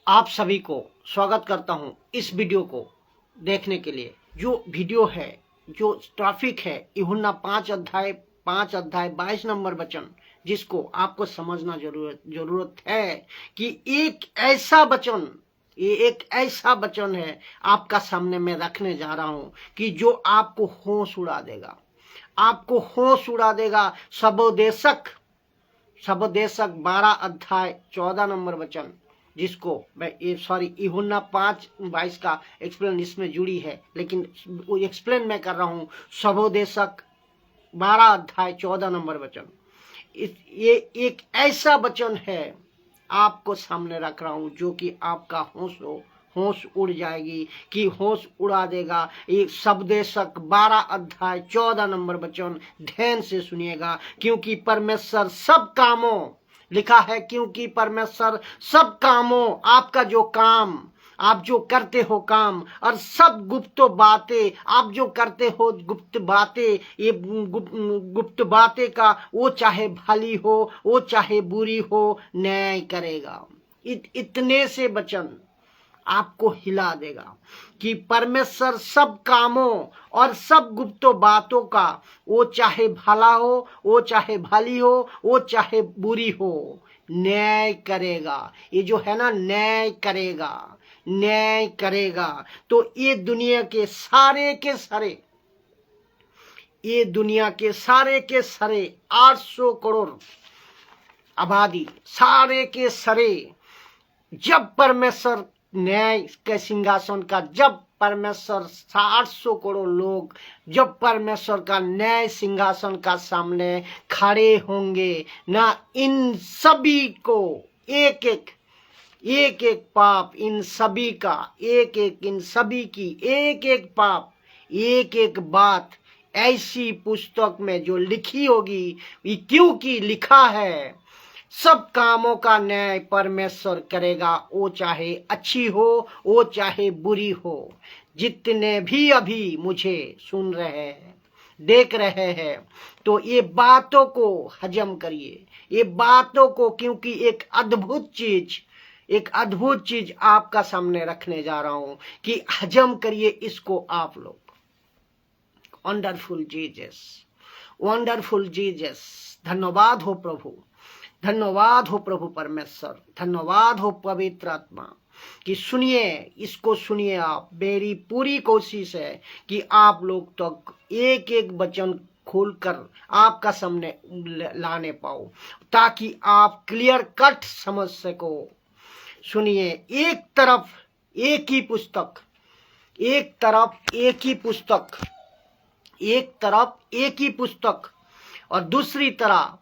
आप सभी को स्वागत करता हूं इस वीडियो को देखने के लिए। जो वीडियो है, जो टॉपिक है, यूहन्ना 5 अध्याय 22 नंबर वचन, जिसको आपको समझना जरूरत है कि एक ऐसा वचन है आपका सामने में रखने जा रहा हूं कि जो आपको होश उड़ा देगा, आपको होश उड़ा देगा। सबोदेशक 12 अध्याय 14 नंबर वचन, जिसको मैं यूहन्ना 5:22 का एक्सप्लेन इसमें जुड़ी है, लेकिन वो एक्सप्लेन मैं कर रहा हूं। सबोदेशक 12 अध्याय 14 नंबर वचन, ये एक ऐसा वचन है आपको सामने रख रहा हूं जो कि आपका होश उड़ जाएगी, कि होश उड़ा देगा। ये सबदेशक 12 अध्याय 14 नंबर वचन ध्यान से सुनिएगा, क्योंकि परमेश्वर सब कामों, लिखा है, क्योंकि परमेश्वर सब कामों, आपका जो काम, आप जो करते हो काम, और सब गुप्त बातें, आप जो करते हो गुप्त बातें, ये गुप्त बातें का, वो चाहे भली हो, वो चाहे बुरी हो, न्याय करेगा। इतने से वचन आपको हिला देगा कि परमेश्वर सब कामों और सब गुप्त बातों का, वो चाहे भला हो, वो चाहे भली हो, वो चाहे बुरी हो, न्याय करेगा। ये जो है ना, न्याय करेगा। तो ये दुनिया के सारे के सारे 800 करोड़ आबादी, सारे के सारे, जब परमेश्वर न्याय के सिंहासन का, जब परमेश्वर 800 करोड़ लोग जब परमेश्वर का न्याय सिंहासन का सामने खड़े होंगे ना, इन सभी को एक एक पाप, इन सभी का इन सभी की एक पाप, एक बात ऐसी पुस्तक में जो लिखी होगी, क्योंकि लिखा है सब कामों का न्याय परमेश्वर करेगा, वो चाहे अच्छी हो, वो चाहे बुरी हो। जितने भी अभी मुझे सुन रहे हैं, देख रहे हैं, तो ये बातों को हजम करिए, ये बातों को, क्योंकि एक अद्भुत चीज आपका सामने रखने जा रहा हूं, कि हजम करिए इसको आप लोग। वंडरफुल जीसस, धन्यवाद हो प्रभु, धन्यवाद हो प्रभु परमेश्वर, धन्यवाद हो पवित्र आत्मा, कि सुनिए, इसको सुनिए आप। मेरी पूरी कोशिश है कि आप लोग तक एक एक वचन खोलकर आपका सामने लाने पाओ, ताकि आप क्लियर कट समझ सको। सुनिए, एक तरफ एक ही पुस्तक, और दूसरी तरह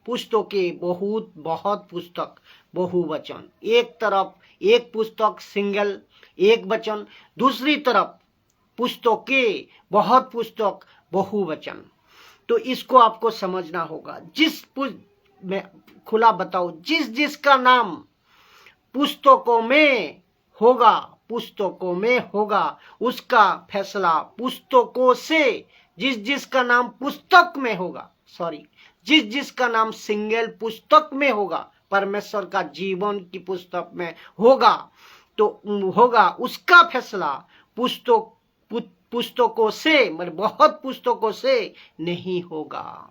पुस्तकें बहुत पुस्तक, बहुवचन। एक तरफ एक पुस्तक सिंगल, एक वचन, दूसरी तरफ पुस्तकें बहुत पुस्तक, बहुवचन। तो इसको आपको समझना होगा। मैं खुला बताओ, जिसका नाम पुस्तकों में होगा, उसका फैसला पुस्तकों से, जिसका नाम पुस्तक में होगा, जिसका नाम सिंगल पुस्तक में होगा, परमेश्वर का जीवन की पुस्तक में होगा, तो होगा उसका फैसला पुस्तकों से, मतलब बहुत पुस्तकों से नहीं होगा।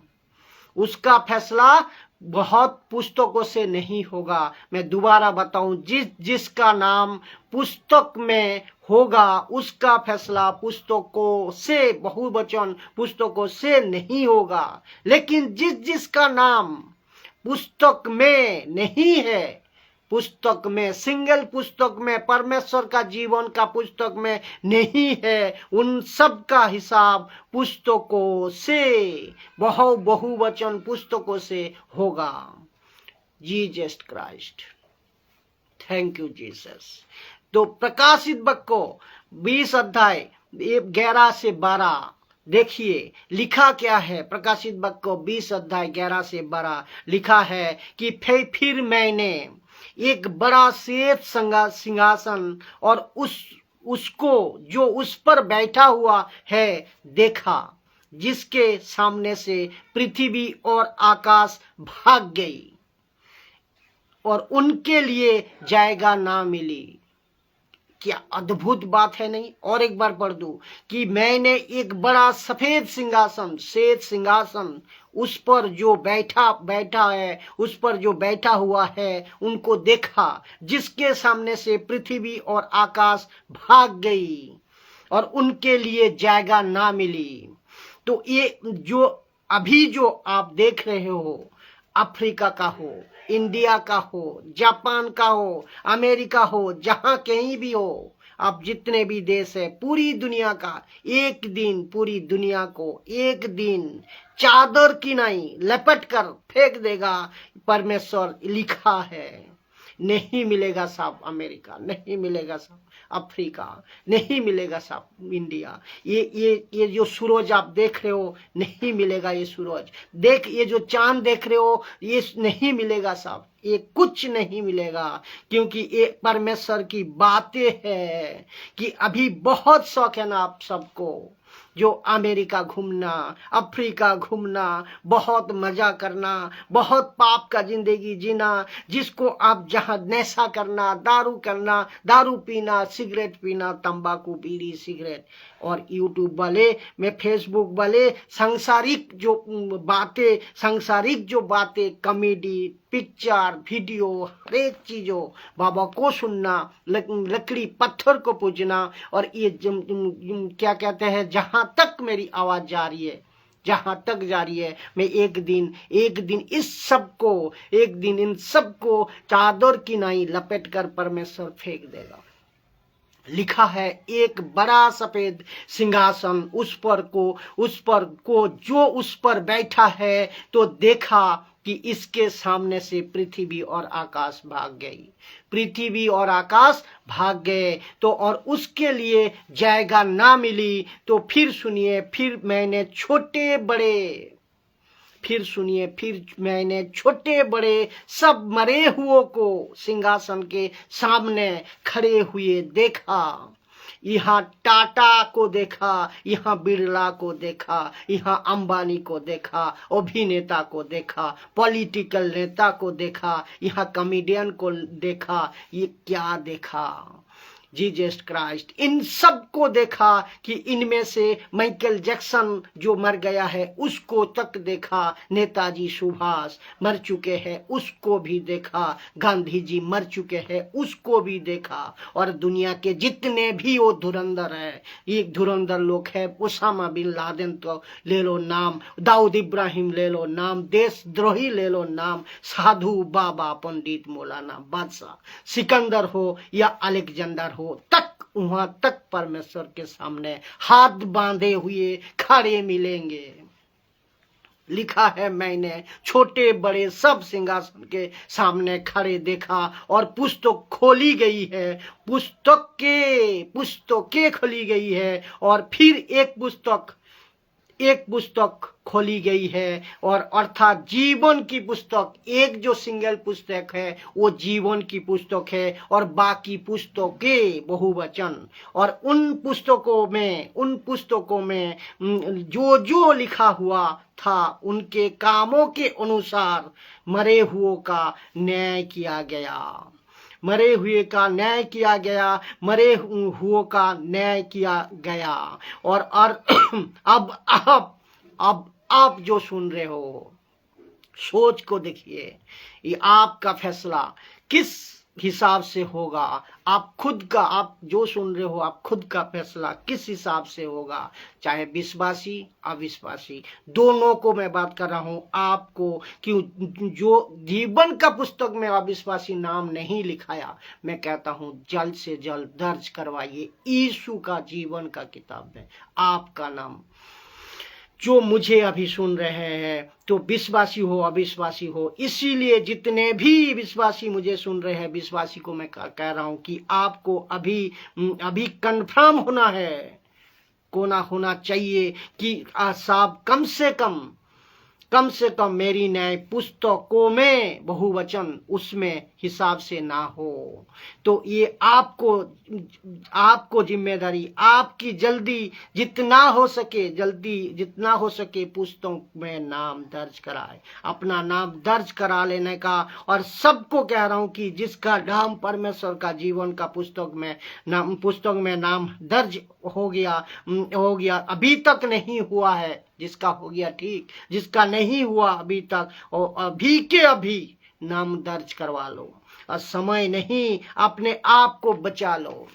उसका फैसला बहुत पुस्तकों से नहीं होगा। मैं दोबारा बताऊं, जिसका नाम पुस्तक में होगा, उसका फैसला पुस्तकों से, बहुवचन पुस्तकों से नहीं होगा। लेकिन जिसका नाम पुस्तक में नहीं है, पुस्तक में, सिंगल पुस्तक में, परमेश्वर का जीवन का पुस्तक में नहीं है, उन सब का हिसाब पुस्तकों से, बहुवचन पुस्तकों से होगा। Jesus Christ, thank you Jesus. तो प्रकाशित वाक्य 20 अध्याय 11 से 12 देखिए लिखा क्या है। प्रकाशित वाक्य 20 अध्याय 11 से 12 लिखा है कि फिर मैंने एक बड़ा श्वेत सिंहासन और उसको जो उस पर बैठा हुआ है देखा, जिसके सामने से पृथ्वी और आकाश भाग गई और उनके लिए जगह ना मिली। क्या अद्भुत बात है नहीं? और एक बार पढ़ दूं कि मैंने एक बड़ा सफेद सिंहासन, श्वेत सिंहासन, उस पर जो बैठा है, उस पर जो बैठा हुआ है, उनको देखा, जिसके सामने से पृथ्वी और आकाश भाग गई और उनके लिए जगह ना मिली। तो ये जो अभी जो आप देख रहे हो, अफ्रीका का हो, इंडिया का हो, जापान का हो, अमेरिका हो, जहां कहीं भी हो, आप जितने भी देश है, पूरी दुनिया का एक दिन, पूरी दुनिया को एक दिन चादर की नहीं लपेट कर फेंक देगा परमेश्वर। लिखा है, नहीं मिलेगा साहब अमेरिका, नहीं मिलेगा साहब अफ्रीका, नहीं मिलेगा साहब इंडिया। ये जो सूरज आप देख रहे हो, नहीं मिलेगा ये सूरज। ये जो चांद देख रहे हो, ये नहीं मिलेगा साहब, ये कुछ नहीं मिलेगा। क्योंकि ये परमेश्वर की बातें है कि अभी बहुत शौक है ना आप सबको, जो अमेरिका घूमना, अफ्रीका घूमना, बहुत मजा करना, बहुत पाप का जिंदगी जीना, जिसको आप जहां नशा करना, दारू पीना, सिगरेट पीना, तंबाकू, बीड़ी, सिगरेट, और यूट्यूब वाले में फेसबुक वाले सांसारिक जो बातें, कॉमेडी, पिक्चर, वीडियो, हर एक चीजों, बाबा को सुनना, लकड़ी पत्थर को पूजना, और ये क्या कहते हैं, जहां तक मेरी आवाज जा रही है, जहां तक जा रही है, मैं एक दिन इन सबको चादर की नाई लपेट कर परमेश्वर फेंक देगा। लिखा है, एक बड़ा सफेद सिंहासन, उस पर को जो उस पर बैठा है, तो देखा कि इसके सामने से पृथ्वी और आकाश भाग गई, पृथ्वी और आकाश भाग गए, तो और उसके लिए जगह ना मिली। तो फिर सुनिए, फिर मैंने छोटे बड़े सब मरे हुओं को सिंहासन के सामने खड़े हुए देखा। यहाँ टाटा को देखा, यहाँ बिरला को देखा, यहाँ अंबानी को देखा, अभिनेता को देखा, पॉलिटिकल नेता को देखा, यहाँ कॉमेडियन को देखा। ये क्या देखा? Jesus Christ. इन सब को देखा कि इनमें से माइकल जैक्सन जो मर गया है उसको तक देखा, नेताजी सुभाष मर चुके हैं उसको भी देखा, गांधी जी मर चुके हैं उसको भी देखा, और दुनिया के जितने भी वो धुरंधर है, एक धुरंधर लोग है, ओसामा बिन लादेन तो ले लो नाम, दाऊद इब्राहिम ले लो नाम, देशद्रोही ले लो नाम, साधु बाबा पंडित मौलाना बादशाह, सिकंदर हो या अलेक्जेंडर हो, वहां तक परमेश्वर के सामने हाथ बांधे हुए खड़े मिलेंगे। लिखा है, मैंने छोटे बड़े सब सिंहासन के सामने खड़े देखा, और पुस्तक खोली गई है, पुस्तकें खोली गई है, और फिर एक पुस्तक खोली गई है, और अर्थात जीवन की पुस्तक, एक जो सिंगल पुस्तक है वो जीवन की पुस्तक है, और बाकी पुस्तकें बहुवचन, और उन पुस्तकों में जो लिखा हुआ था, उनके कामों के अनुसार मरे हुओं का न्याय किया गया, मरे हुए का न्याय किया गया, मरे हुओं का न्याय किया गया। और अब आप जो सुन रहे हो, सोच को देखिए, ये आपका फैसला किस हिसाब से होगा। आप जो सुन रहे हो, आप खुद का फैसला किस हिसाब से होगा, चाहे विश्वासी अविश्वासी, दोनों को मैं बात कर रहा हूं आपको। क्यों जो जीवन का पुस्तक में अविश्वासी नाम नहीं लिखाया, मैं कहता हूं जल्द से जल्द दर्ज करवाइए, यीशु का जीवन का किताब में आपका नाम। जो मुझे अभी सुन रहे हैं, तो विश्वासी हो अविश्वासी हो, इसीलिए जितने भी विश्वासी मुझे सुन रहे हैं, विश्वासी को मैं कह रहा हूं कि आपको अभी कंफर्म होना है, होना चाहिए कि साहब कम से कम मेरी न्याय पुस्तकों में बहुवचन उसमें हिसाब से ना हो तो ये आपको जिम्मेदारी आपकी, जल्दी जितना हो सके पुस्तक में नाम दर्ज कराए, अपना नाम दर्ज करा लेने का। और सबको कह रहा हूं कि जिसका नाम परमेश्वर का जीवन का पुस्तक में नाम दर्ज हो गया, अभी तक नहीं हुआ है, जिसका हो गया ठीक, जिसका नहीं हुआ अभी तक, और अभी के अभी नाम दर्ज करवा लो, और समय नहीं, अपने आप को बचा लो।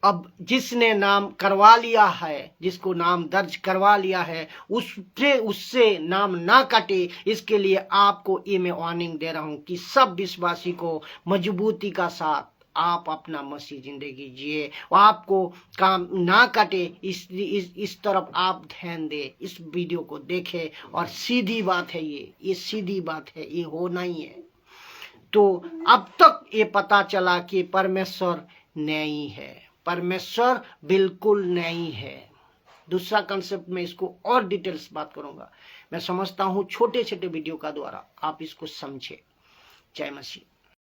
अब जिसने नाम करवा लिया है, जिसको नाम दर्ज करवा लिया है, उससे नाम ना कटे, इसके लिए आपको ये मैं वार्निंग दे रहा हूं कि सब विश्वासी को मजबूती का साथ आप अपना मसीह जिंदगी जिए, आपको काम ना कटे, इस तरफ आप ध्यान दे, इस वीडियो को देखे। और सीधी बात है, ये सीधी बात है, ये होना ही है। तो अब तक ये पता चला कि परमेश्वर न्यायी है, परमेश्वर बिल्कुल न्यायी है। दूसरा कंसेप्ट में इसको और डिटेल्स बात करूंगा। मैं समझता हूं छोटे छोटे वीडियो का द्वारा आप इसको समझे। जय मसीह।